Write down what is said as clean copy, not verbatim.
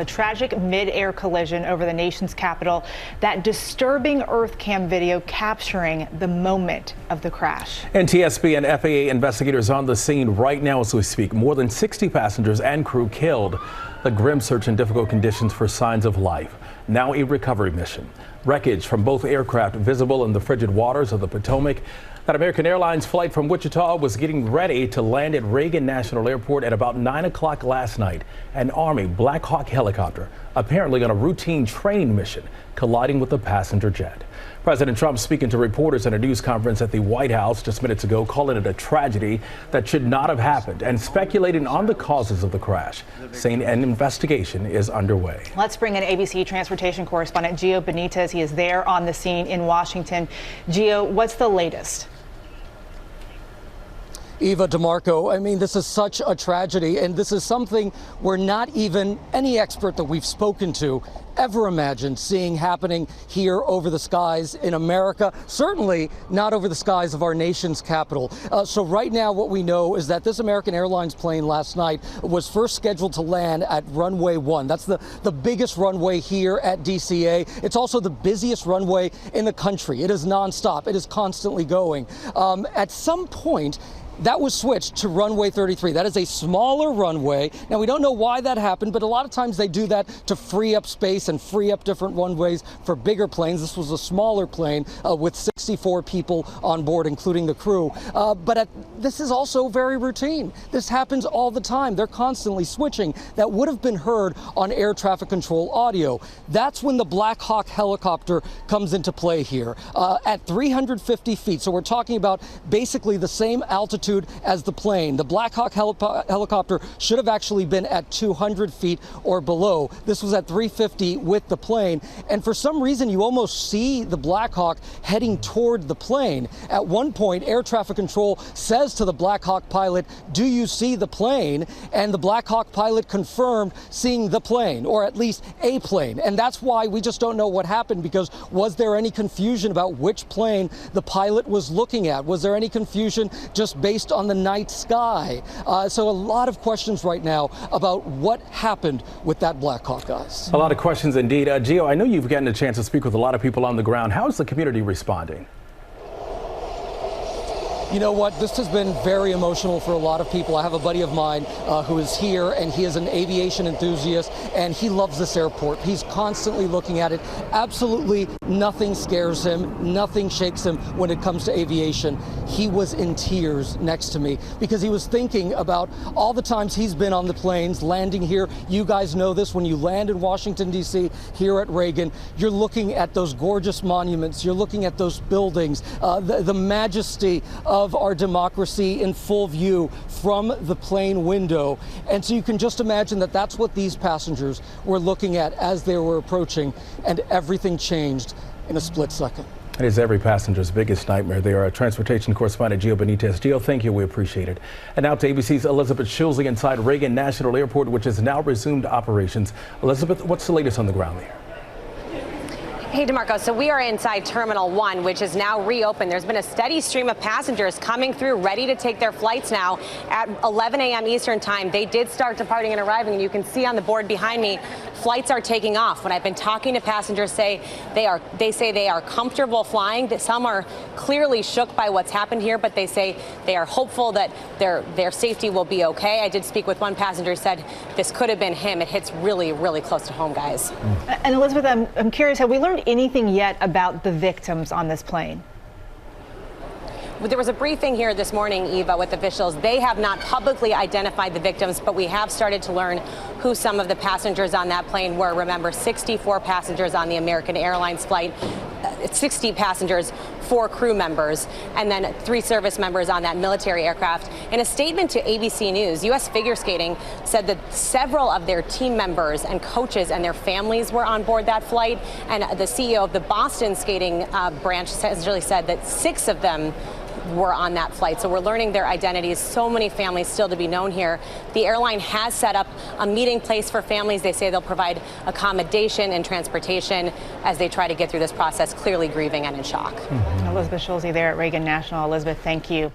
A tragic mid-air collision over the nation's capital. That disturbing Earth cam video capturing the moment of the crash. NTSB and FAA investigators on the scene right now as we speak. More than 60 passengers and crew killed. The grim search in difficult conditions for signs of life. Now a recovery mission. Wreckage from both aircraft visible in the frigid waters of the Potomac. That American Airlines flight from Wichita was getting ready to land at Reagan National Airport at about 9 o'clock last night. An Army Black Hawk helicopter, apparently on a routine training mission, colliding with a passenger jet. President Trump speaking to reporters at a news conference at the White House just minutes ago, calling it a tragedy that should not have happened and speculating on the causes of the crash, saying an investigation is underway. Let's bring in ABC transportation correspondent Gio Benitez. He is there on the scene in Washington. Gio, what's the latest? Eva DeMarco, I mean, this is such a tragedy, and this is something where not even any expert that we've spoken to ever imagined seeing happening here over the skies in America, certainly not over the skies of our nation's capital. So right now what we know is that this American Airlines plane last night was first scheduled to land at runway 1. That's the biggest runway here at DCA. It's also the busiest runway in the country. It is nonstop. It is constantly going. At some point, that was switched to runway 33. That is a smaller runway. Now, we don't know why that happened, but a lot of times they do that to free up space and free up different runways for bigger planes. This was a smaller plane with 64 people on board, including the crew. This is also very routine. This happens all the time. They're constantly switching. That would have been heard on air traffic control audio. That's when the Black Hawk helicopter comes into play here at 350 feet. So we're talking about basically the same altitude as the plane. The Black Hawk helicopter should have actually been at 200 feet or below. This was at 350 with the plane. And for some reason, you almost see the Black Hawk heading toward the plane. At one point, air traffic control says to the Black Hawk pilot, "Do you see the plane?" And the Black Hawk pilot confirmed seeing the plane, or at least a plane. And that's why we just don't know what happened, because was there any confusion about which plane the pilot was looking at? Was there any confusion just based on the night sky? So a lot of questions right now about what happened with that Black Hawk, guys. A lot of questions indeed. Gio, I know you've gotten a chance to speak with a lot of people on the ground. How is the community responding? You know what? This has been very emotional for a lot of people. I have a buddy of mine who is here, and he is an aviation enthusiast, and he loves this airport. He's constantly looking at it. Absolutely nothing scares him. Nothing shakes him when it comes to aviation. He was in tears next to me because he was thinking about all the times he's been on the planes landing here. You guys know this. When you land in Washington, D.C., here at Reagan, you're looking at those gorgeous monuments. You're looking at those buildings, the majesty of our democracy in full view from the plane window. And so you can just imagine that that's what these passengers were looking at as they were approaching, and everything changed in a split second. It is every passenger's biggest nightmare. They are a transportation correspondent, Gio Benitez. Gio, thank you. We appreciate it. And now to ABC's Elizabeth Schulze inside Reagan National Airport, which has now resumed operations. Elizabeth, what's the latest on the ground there? Hey, DeMarco, so we are inside Terminal 1, which is now reopened. There's been a steady stream of passengers coming through, ready to take their flights now. At 11 a.m. Eastern time, they did start departing and arriving, and you can see on the board behind me, flights are taking off. When I've been talking to passengers, they say they are comfortable flying. That some are clearly shook by what's happened here, but they say they are hopeful that their safety will be okay. I did speak with one passenger who said this could have been him. It hits really, really close to home, guys. And Elizabeth, I'm curious, have we learned anything yet about the victims on this plane? There was a briefing here this morning, Eva, with officials. They have not publicly identified the victims, but we have started to learn who some of the passengers on that plane were. Remember, 64 passengers on the American Airlines flight, 60 passengers, 4 crew members, and then 3 service members on that military aircraft. In a statement to ABC News, U.S. Figure Skating said that several of their team members and coaches and their families were on board that flight. And the CEO of the Boston skating branch essentially said that 6 of them were on that flight. So we're learning their identities. So many families still to be known here. The airline has set up a meeting place for families. They say they'll provide accommodation and transportation as they try to get through this process, clearly grieving and in shock. Elizabeth Schulze there at Reagan National. Elizabeth, thank you.